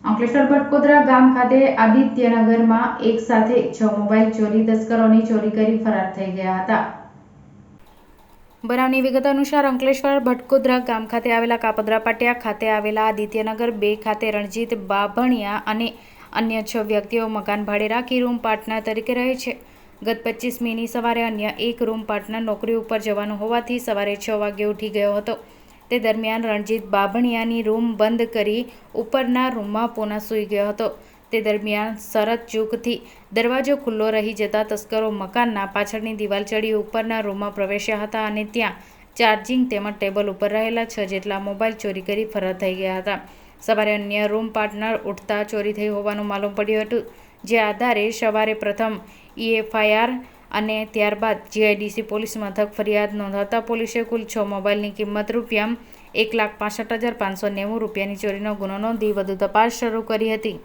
અંકલેશ્વર ભટકોદરા ગામ ખાતે આદિત્યનગરમાં એક સાથે 6 મોબાઈલ ચોરી તસ્કરોની ચોરી કરી ફરાર થઈ ગયા હતા। બનાવની વિગત અનુસાર અંકલેશ્વર ભટકોદરા ગામ ખાતે આવેલા કાપોદ્રા પાટિયા ખાતે આવેલા આદિત્યનગર 2 ખાતે રણજીત બાભણિયા અને અન્ય 6 વ્યક્તિઓ મકાન ભાડે રાખી રૂમ પાર્ટનર તરીકે રહે છે। ગત 25 મેની સવારે અન્ય એક રૂમ પાર્ટનર નોકરી ઉપર જવાનું હોવાથી સવારે 6 વાગે ઉઠી ગયો હતો। તે દરમિયાન રણજીત બાભણિયાની રૂમ બંધ કરી ઉપરના રૂમમાં પોના સૂઈ ગયો હતો। તે દરમિયાન શરત ચૂકથી દરવાજો ખુલ્લો રહી જતા તસ્કરો મકાનના પાછળની દિવાલ ચડી ઉપરના રૂમમાં પ્રવેશ્યા હતા અને ત્યાં ચાર્જિંગ તેમજ ટેબલ ઉપર રહેલા 6 જેટલા મોબાઈલ ચોરી કરી ફરાર થઈ ગયા હતા। સવારે અન્ય રૂમ પાર્ટનર ઉઠતા ચોરી થઈ હોવાનું માલુમ પડ્યું હતું, જે આધારે સવારે પ્રથમ EFIR અને ત્યારબાદ GIDC પોલીસ મથક ફરિયાદ નોંધાતા પોલીસે કુલ 6 મોબાઈલની કિંમત ₹1,65,590ની ચોરીનો ગુનો નોંધી વધુ તપાસ શરૂ કરી હતી।